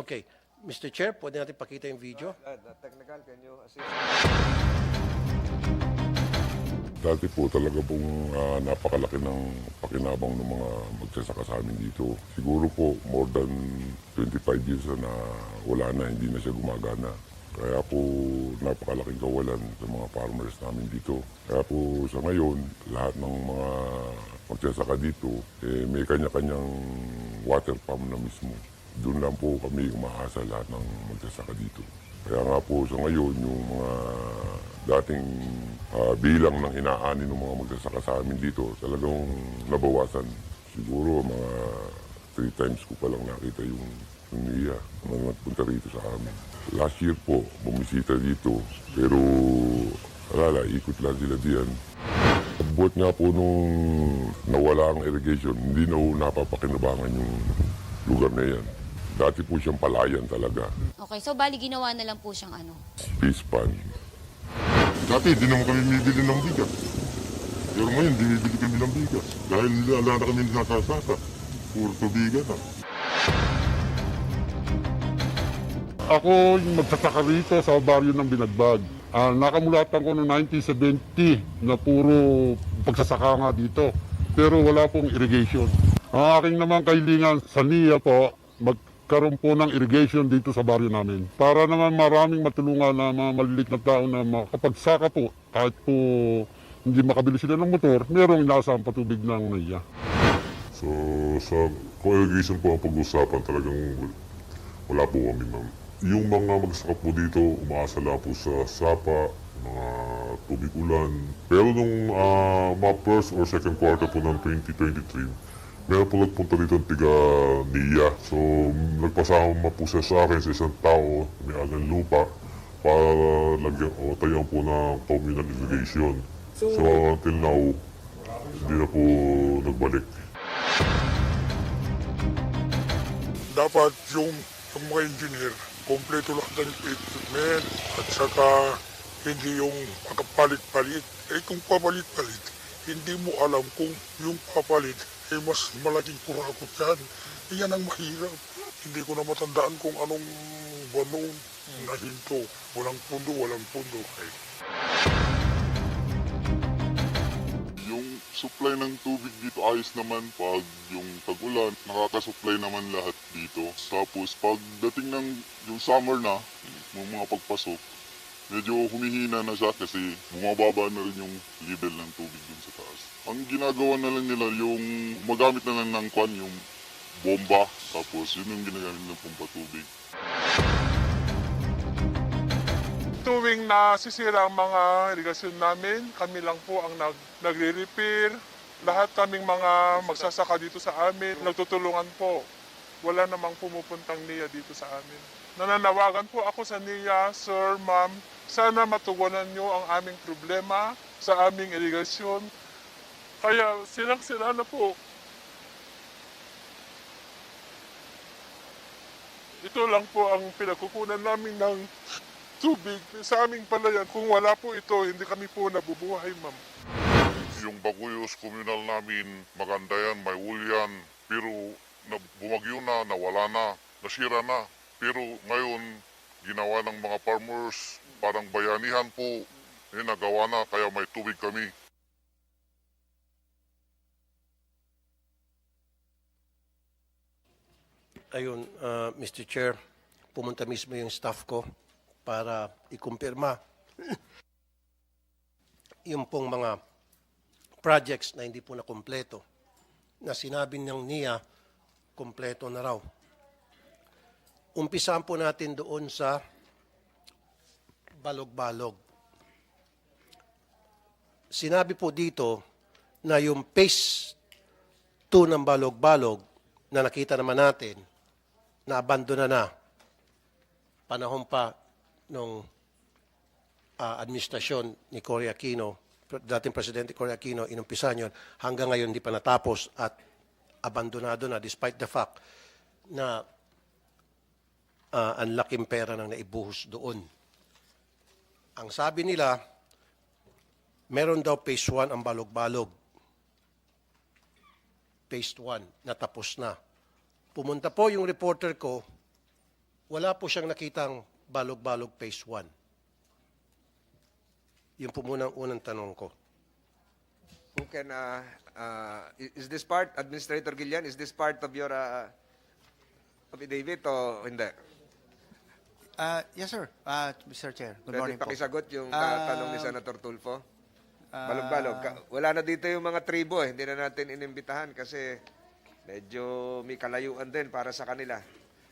Okay. Mr. Chair, pwede natin pakita yung video? Technical, can you assist? Dati po talaga pong napakalaki ng pakinabang ng mga magsasaka sa amin dito. Siguro po more than 25 years na wala na, hindi na siya gumagana. Kaya po napakalaking kawalan sa mga farmers namin dito. Kaya po sa ngayon, lahat ng mga magsasaka dito, may kanya-kanyang water pump na mismo. Doon lang po kami umaasa lahat ng magsasaka dito. Kaya nga po sa ngayon, yung mga dating bilang ng inaani ng mga magsasaka sa amin dito, talagang nabawasan. Siguro mga 3 times ko palang nakita yung NIA na nagpunta rito sa amin. Last year po, bumisita dito, pero alala, ikot lang sila diyan. Buhat nga po nung nawala ang irrigation, hindi na napapakinabangan yung lugar na yan. Dati po siyang palayan talaga. Okay, so bali ginawa na lang po siyang ano? Peace pan. Dati, hindi naman kami bibili ng bigas. Pero ngayon, bibili kami ng bigas. Dahil wala na kami nakasasa. Puro tubigan na. Ako yung magsasaka rito sa baryo ng Binagbag. Nakamulatan ko noong 1970 na puro pagsasaka nga dito. Pero wala pong irrigation. Ang aking naman kahilingan sa NIA po, magkaroon po ng irrigation dito sa baryo namin. Para naman maraming matulungan na mga maliliit na tao na makapagsaka po, kahit po hindi makabili sila ng motor, merong inaasahang patubig ng NIA. So, sa co-irrigation po ang pag-usapan, talagang wala po kami, ma'am. Yung mga magsaka po dito, umaasa lang po sa sapa, mga tubig ulan. Pero nung mga first or second quarter po ng 2023, meron po nagpunta dito ang tiga NIA. So, nagpasama po siya sa akin sa isang tao, may agang lupa, para lagyan o tayan po ng communal irrigation. So, until now, hindi na po nagbalik. Dapat yung mga engineer, kompleto lahat ng equipment at saka hindi yung pagkapalit-palit. Kung papalit-palit, hindi mo alam kung yung papalit ay mas malaking kurakot yan. Yan ang mahirap. Hindi ko na matandaan kung anong buwan noon na hinto. Walang pundo. Yung supply ng tubig dito ayos naman pag yung tag-ulan, nakakasupply naman lahat dito. Tapos pagdating ng yung summer na, yung mga pagpasok, medyo humihina na siya kasi bumababa na rin yung level ng tubig dun sa taas. Ang ginagawa na lang nila yung magamit na lang ng kwan, yung bomba, tapos yun yung ginagamit ng pampatubig. Tuwing nasisira ang mga irigasyon namin, kami lang po ang nagre-repair. Lahat kaming mga magsasaka dito sa amin, nagtutulungan po. Wala namang pumupuntang NIA dito sa amin. Nananawagan po ako sa NIA, Sir, Ma'am, sana matugunan nyo ang aming problema sa aming irigasyon. Kaya silang-sila na po. Ito lang po ang pinagkukunan namin ng tubig sa aming palayan. Kung wala po ito, hindi kami po nabubuhay, ma'am. Yung Baguyos communal namin, maganda yan, may wool yan. Pero bumagyo na, nawala na, nasira na. Pero ngayon, ginawa ng mga farmers, parang bayanihan po, nagawa na, kaya may tubig kami. Ayun, Mr. Chair, pumunta mismo yung staff ko para ikumpirma yung pong mga projects na hindi po na kompleto, na sinabi ng NIA, kompleto na raw. Umpisahan po natin doon sa Balog-Balog. Sinabi po dito na yung phase 2 ng Balog-Balog na nakita naman natin, na abandona na panahon pa nung administrasyon ni Cory Aquino, dating Presidente Cory Aquino, inumpisan yun, hanggang ngayon hindi pa natapos at abandonado na despite the fact na ang laking pera nang naibuhos doon. Ang sabi nila, meron daw phase 1 ang Balog-Balog. Phase 1, natapos na. Pumunta po yung reporter ko wala po siyang nakitang balog-balog phase 1. Yun po muna ang unang tanong ko. Who can, is this part, Administrator Gillian, is this part of your affidavit o hindi? Yes, sir. Mr. Chair, good Pwede morning po. pakisagot yung tanong ni Senator Tulfo? Balog-balog. Wala na dito yung mga tribo eh. Hindi na natin inimbitahan kasi medyo may kalayuan din para sa kanila.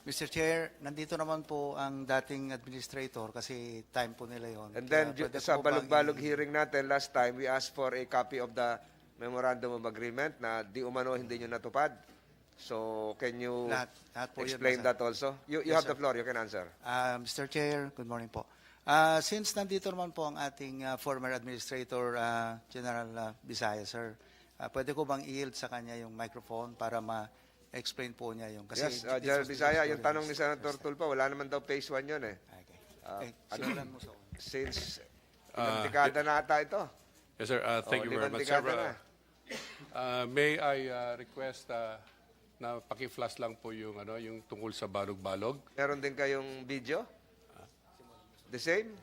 Mr. Chair, nandito naman po ang dating administrator kasi time po nila yon. And then sa balog-balog hearing natin last time, we asked for a copy of the Memorandum of Agreement na di umano hindi nyo natupad. So can you Lahat po yun, explain sir. that also? You Yes, have the sir. floor. You can answer. Mr. Chair, good morning po. Since nandito naman po ang ating former administrator, General Bisaya, sir, pwede ko bang i-yield sa kanya yung microphone para ma-explain po niya yung... Kasi Yes, this General was the Bisaya, story yung tanong ni last Senator Tulfo, wala naman daw phase 1 yun eh. Okay. Simulan mo sa una. Since ilang dekada na ata ito. Yes, sir. Thank you very limang much, sir. dekada na. May I request na paki-flash lang po yung tungkol sa balog-balog. Meron din kayong video? The same?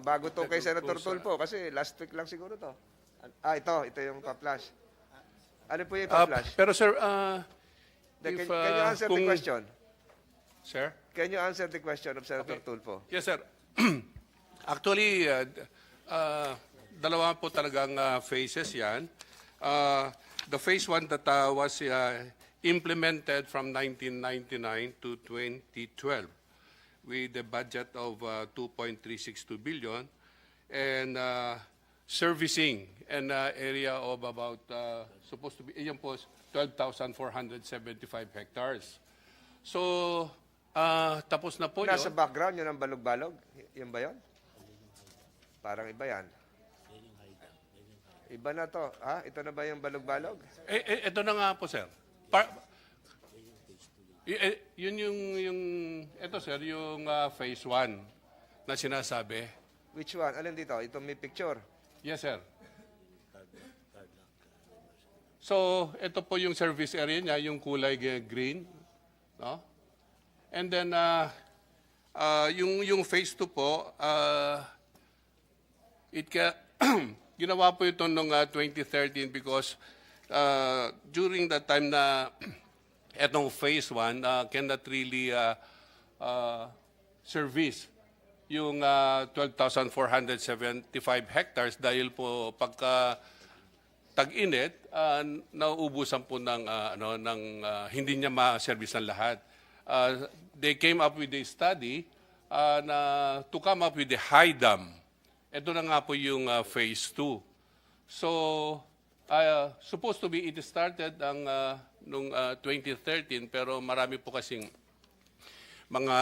Bago to kay Senator Tulfo kasi last week lang siguro to. Ito yung pa-flash. Ano po yung pa-flash? Pero sir, Can if, you answer the kung- question? Sir? Can you answer the question of Senator Tulfo? Yes, sir. Actually, dalawa po talagang phases yan. The phase 1 that was implemented from 1999 to 2012 with a budget of 2.362 billion and servicing an area of about, supposed to be, yun po, 12,475 hectares. So, tapos na po Nasa yun. background yun ang balog-balog? Yun ba yun? Parang iba yan. Iba na to. Ito na ba yung balog-balog? Ito na nga po, sir. Yun ito sir, yung phase 1 na sinasabi. Which one? Alin dito? Ito may picture. Yes, sir. So, ito po yung service area niya, yung kulay green. No? And then, yung phase 2 po, ginawa po ito noong 2013 because during that time na etong phase 1 cannot really service yung 12,475 hectares dahil po pagka tag-init, nauubusan po ng hindi niya ma-service ng lahat. They came up with a study to come up with a high dam. Ito na nga po yung phase 2. So, supposed to be it started nung 2013 pero marami po kasing mga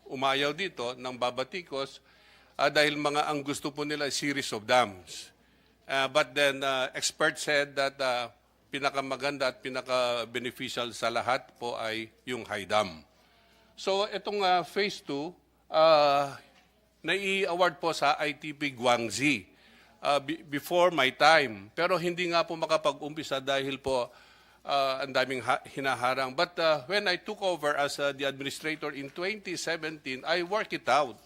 umayaw dito ng babatikos dahil ang gusto po nila series of dams. But then experts said that pinakamaganda at pinaka-beneficial sa lahat po ay yung high dam. So itong phase 2 nai-award po sa ITP Guangxi before my time. Pero hindi nga po makapag-umpisa dahil po ang daming hinaharang. But when I took over as the administrator in 2017, I worked it out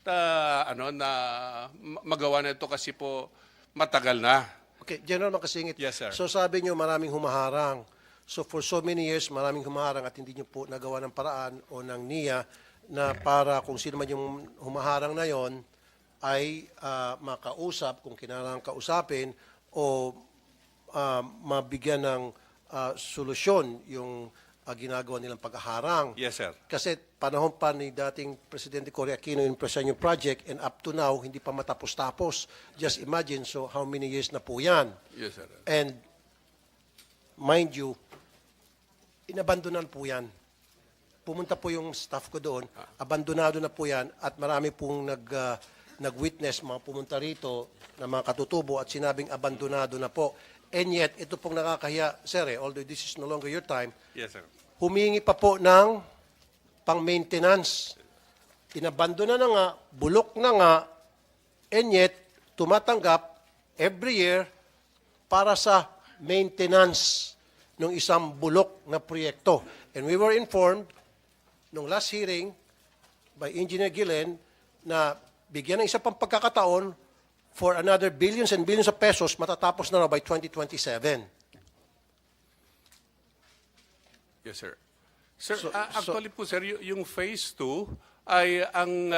na magawa na ito kasi po matagal na. Okay, General Makasingit. Yes, sir. So sabi niyo maraming humaharang. So for so many years, maraming humaharang at hindi niyo po nagawa ng paraan o ng NIA na para kung sino man yung humaharang na yon ay makausap kung kinarang kausapin o mabigyan ng solusyon yung ginagawa nilang paghaharang. Yes, sir. Kasi panahon pa ni dating Presidente Cory Aquino yung presyon yung project and up to now, hindi pa matapos-tapos. Just imagine, so how many years na po yan? Yes, sir. And mind you, inabandonan po yan. Pumunta po yung staff ko doon, abandonado na po yan at marami pong nag-witness, mga pumunta rito na mga katutubo at sinabing abandonado na po. And yet, ito pong nakakahiya, sir, although this is no longer your time, Yes, sir. humingi pa po ng pang-maintenance. Inabandona na nga, bulok na nga, and yet, tumatanggap every year para sa maintenance ng isang bulok na proyekto. And we were informed nung last hearing by Engineer Gillen na bigyan ng isa pang pagkakataon for another billions and billions of pesos matatapos na raw by 2027. Yes, sir. Sir, So- actually po, sir, yung phase 2 ay ang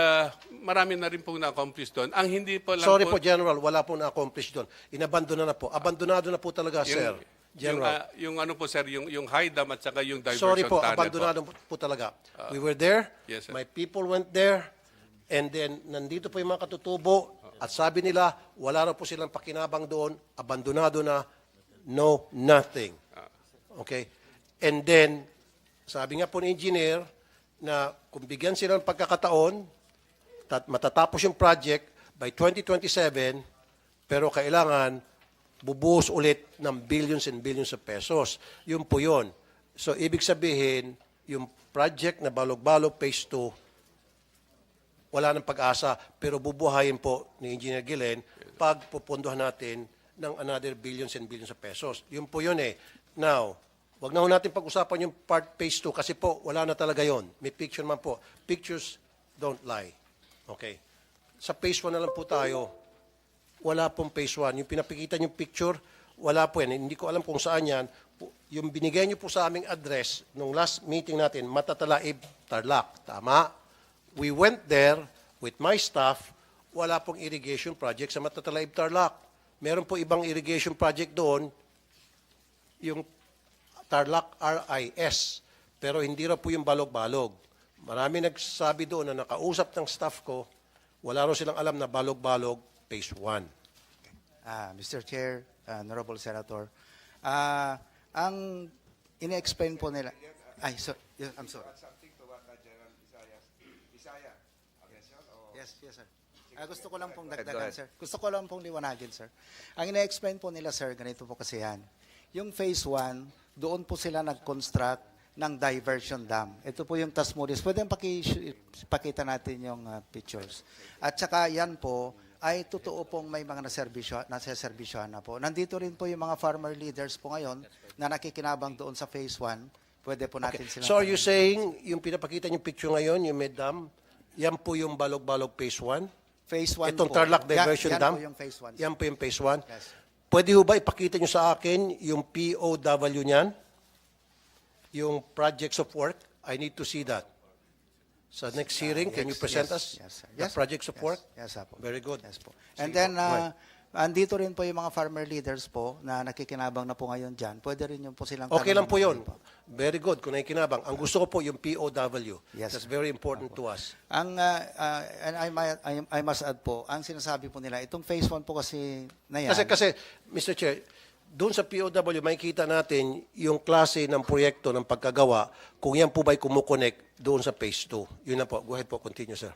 marami na rin pong na-accomplish doon. Ang hindi po lang Sorry po, General, wala po na-accomplish doon. Inabandona na po. Abandonado na po talaga, sir. General. Yung ano po, sir, yung high dam at saka yung diversion Sorry po, tunnel abandonado po talaga. We were there, Yes, sir. my people went there, and then nandito po yung mga katutubo, at sabi nila, wala na po silang pakinabang doon, abandonado na, no, nothing. Okay? And then, sabi nga po ni engineer, na kung bigyan sila ng pagkakataon, matatapos yung project by 2027, pero kailangan bubuhos ulit ng billions and billions of pesos. Yun po yun. So, ibig sabihin, yung project na Balog-Balog Phase 2, wala ng pag-asa, pero bubuhayin po ni Engineer Gillen pag pupunduhan natin ng another billions and billions of pesos. Yun po yun eh. Now, wag na ho natin pag-usapan yung part Phase 2 kasi po, wala na talaga yon. May picture man po. Pictures don't lie. Okay. Sa Phase 1 na lang po tayo. Wala pong Phase 1. Yung pinapakita yung picture, wala po yan. Hindi ko alam kung saan yan. Yung binigay niyo po sa aming address nung last meeting natin, Matatalaib, Tarlac. Tama? We went there with my staff. Wala pong irrigation project sa Matatalaib, Tarlac. Meron po ibang irrigation project doon, yung Tarlac RIS. Pero hindi raw po yung Balog-Balog. Marami nagsabi doon na nakausap ng staff ko, wala raw silang alam na Balog-Balog Phase 1. Mr. Chair, Honorable Senator, ang ine-explain po nila, I'm sorry. Something to what General Bisaya. Yes, sir. Gusto ko lang pong Go dagdagan, ahead. sir. Gusto ko lang pong liwanagin, sir. Ang ina-explain po nila, sir, ganito po kasi yan. Yung Phase 1, doon po sila nag-construct ng diversion dam. Ito po yung Tasmuris. Pwede pakita natin yung pictures. At saka yan po, ay totoo pong may mga naseservisyohan na po. Nandito rin po yung mga farmer leaders po ngayon na nakikinabang doon sa Phase 1. Pwede po natin sila. So are you saying, yung pinapakita yung picture ngayon, yung med dam, yan po yung Balog-Balog Phase 1? Phase 1 Itong po. Tarlac Diversion yan Dam? po yung Phase 1. Yan po yung Phase 1? Yes. Pwede ho ba ipakita nyo sa akin yung POW niyan? Yung projects of work? I need to see that. Sa next hearing, can you present us Yes, sir. the projects of work? Yes, po. Very good. Yes po. And Sige then, po. Right. andito rin po yung mga farmer leaders po na nakikinabang na po ngayon dyan. Pwede rin yung po silang Okay lang po tanongin yun. Very good, kung nakikinabang. Ang gusto ko po yung POW. Yes, That's sir. very important to us. And I must add po, ang sinasabi po nila, itong Phase 1 po kasi na yan. Kasi, Mr. Chair, doon sa POW, makikita natin yung klase ng proyekto ng pagkagawa kung yan po ba'y kumukonek doon sa Phase 2. Yun na po. Go ahead po. Continue, sir.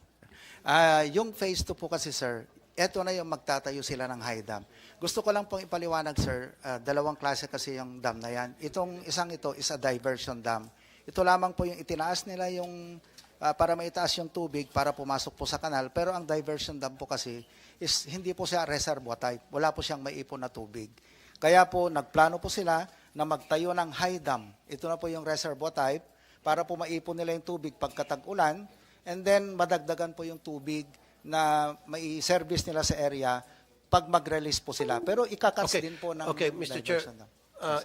Yung Phase 2 po kasi, sir, eto na yung magtatayo sila ng high dam. Gusto ko lang pong ipaliwanag, sir, dalawang klase kasi yung dam na yan. Itong isang ito is a diversion dam. Ito lamang po yung itinaas nila yung para maitaas yung tubig para pumasok po sa kanal. Pero ang diversion dam po kasi is hindi po siya reservoir type. Wala po siyang maipon na tubig. Kaya po nagplano po sila na magtayo ng high dam. Ito na po yung reservoir type para po maipon nila yung tubig pagkatag-ulan and then madagdagan po yung tubig na mai-service nila sa area pag mag-release po sila. Pero ikakas din po ng Okay, Mr. Chair, diversion dam.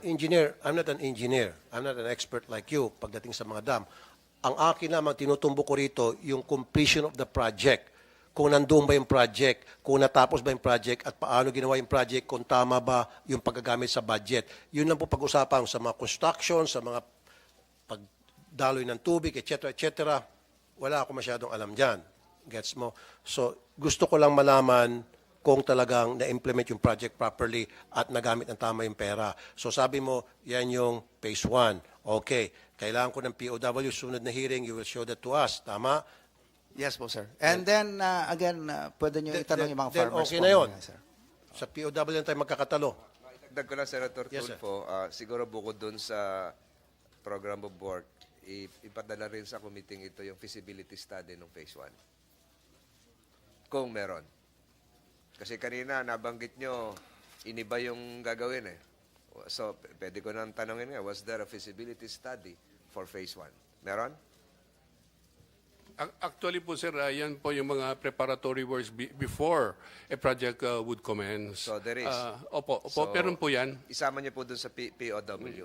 engineer, I'm not an engineer. I'm not an expert like you pagdating sa mga dam. Ang akin lamang tinutumbo ko rito yung completion of the project. Kung nandoon ba yung project, kung natapos ba yung project, at paano ginawa yung project, kung tama ba yung paggagamit sa budget. Yun lang po pag-usapan sa mga construction, sa mga pagdaloy ng tubig, etc., etc. Wala ako masyadong alam dyan. Gets mo? So, gusto ko lang malaman kung talagang na-implement yung project properly at nagamit ng tama yung pera. So, sabi mo, yan yung Phase 1. Okay. Kailangan ko ng POW. Sunod na hearing, you will show that to us. Tama? Yes po, sir. And then, again, pwede nyo itanong yung mga Then farmers okay po na yun. ngayon, sir. Sa POW lang tayo magkakatalo. Dagdag ko lang, Senator Yes, sir. Tulfo, siguro bukod dun sa program of work, ipadala rin sa committee ito yung feasibility study ng Phase 1. Kung meron. Kasi kanina, nabanggit nyo, iniba yung gagawin eh. So, pwede ko nang tanongin nga, was there a feasibility study for Phase 1? Meron? Actually po sir, yan po yung mga preparatory works before a project would commence. So, there is. Opo, So, meron po yan. Isama niyo po dun sa POW.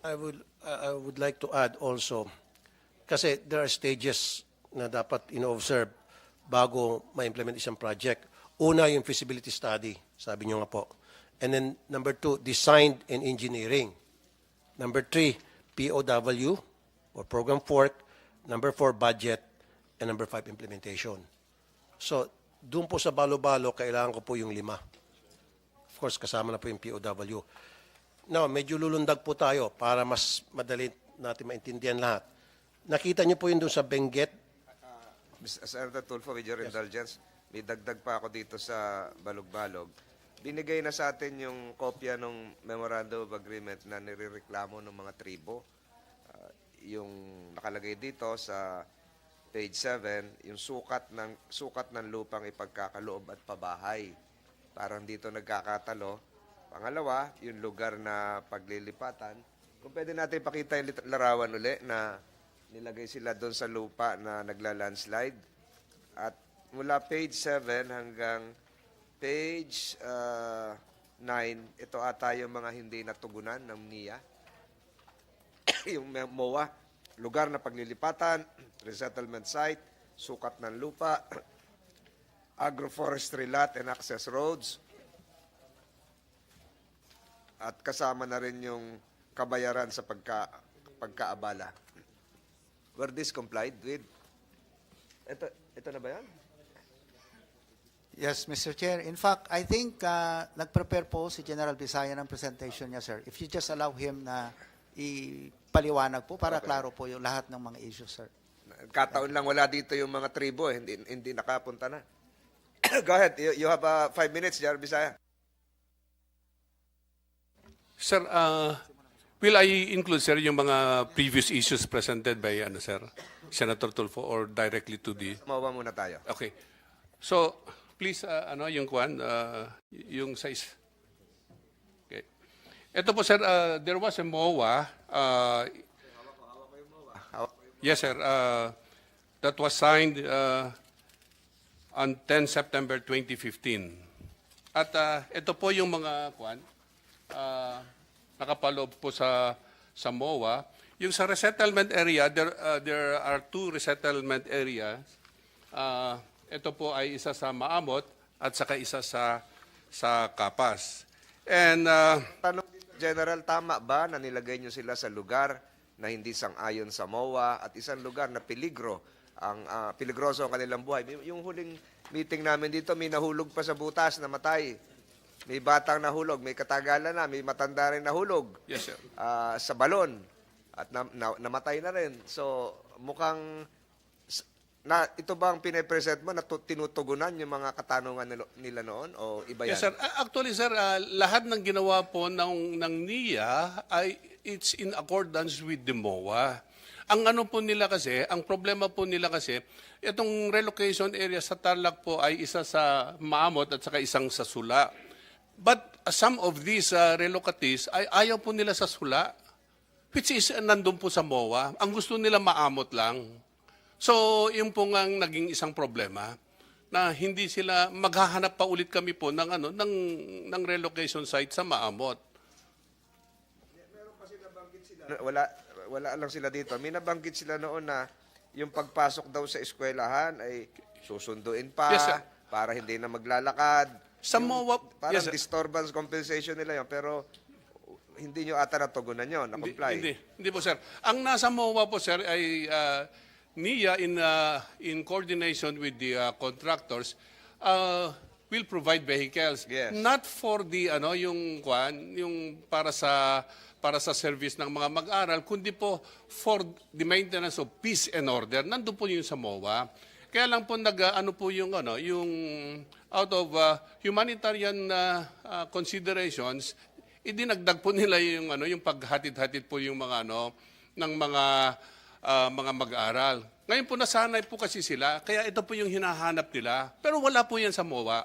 I would like to add also, kasi there are stages na dapat ino-observe bago ma-implement isang project. Una, yung feasibility study, sabi nyo nga po. And then, number 2, design and engineering. Number 3, POW, or program work. Number 4, budget. And number 5, implementation. So, doon po sa balo-balo, kailangan ko po yung 5. Of course, kasama na po yung POW. Now, medyo lulundag po tayo para mas madali natin maintindihan lahat. Nakita niyo po yun doon sa Benguet. Senator Tulfo, with your indulgence, may dagdag pa ako dito sa Balog-Balog. Binigay na sa atin yung kopya ng Memorandum of Agreement na nirereklamo ng mga tribo. Yung nakalagay dito sa page 7, yung sukat ng lupang ipagkakaloob at pabahay. Parang dito nagkakatalo. Pangalawa, yung lugar na paglilipatan. Kung pwede natin ipakita yung larawan uli na nilagay sila doon sa lupa na nagla-landslide. At mula page 7 hanggang page 9, ito ata yung mga hindi natugunan ng NIA. Yung MOA, lugar na paglilipatan, resettlement site, sukat ng lupa, agroforestry lot and access roads, at kasama na rin yung kabayaran sa pagkaabala. Were this complied with? Ito na ba yan? Yes, Mr. Chair. In fact, I think nag-prepare po si General Bisaya ng presentation niya, sir. If you just allow him na ipaliwanag po para klaro po yung lahat ng mga issues, sir. Kataon lang wala dito yung mga tribo, hindi nakapunta na. Go ahead, you have 5 minutes, General Bisaya. Sir, will I include, sir, yung mga previous issues presented by, sir, Senator Tulfo, or directly to the... Mawa muna tayo. Okay. So, please, yung kwan, yung size. Okay. Ito po, sir, there was a MOA. Yes, sir. That was signed on 10 September 2015. At ito po yung mga kwan, nakapaloob po sa MOA. Yung sa resettlement area, there are 2 resettlement areas. Ito po ay isa sa Maamot at saka isa sa Kapas. And Tanong dito, General, tama ba na nilagay nyo sila sa lugar na hindi sang-ayon sa MOA at isang lugar na peligroso ang kanilang buhay? Yung huling meeting namin dito, may nahulog pa sa butas, namatay. May batang nahulog, may katagalan na, may matanda rin nahulog. yes, sir. Sa balon at namatay na rin. So mukhang ito ba ang pinapresent mo na tinutugunan yung mga katanungan nila noon o iba yan? Yes, sir. Actually, sir, lahat ng ginawa po ng NIA ay it's in accordance with the MOA. Ang ano po nila kasi, ang problema po nila kasi, itong relocation area sa Tarlac po ay isa sa Maamot at saka isang sa Sula. But some of these relocatees ay ayaw po nila sa Sula, which is nandun po sa MOA. Ang gusto nila Maamot lang. So, yun po nga naging isang problema na hindi sila maghahanap pa ulit kami po ng relocation site sa Maamot. Wala lang sila dito. May nabanggit sila noon na yung pagpasok daw sa eskwelahan ay susunduin pa Yes, sir. para hindi na maglalakad. Sa MOA, Parang yes, sir. disturbance compensation nila yun, pero hindi nyo ata natugunan yun, na-comply. Hindi po, sir. Ang nasa MOA po, sir, ay NIA in coordination with the contractors will provide vehicles. Yes. Not for the yung para sa service ng mga mag-aral, kundi po for the maintenance of peace and order. Nandoon po yung sa MOA. Kaya lang po yung out of humanitarian considerations, idinagdag po nila yung paghatid-hatid po yung mga ng mga mag-aaral. Ngayon po nasanay po kasi sila, kaya ito po yung hinahanap nila. Pero wala po yan sa MOA.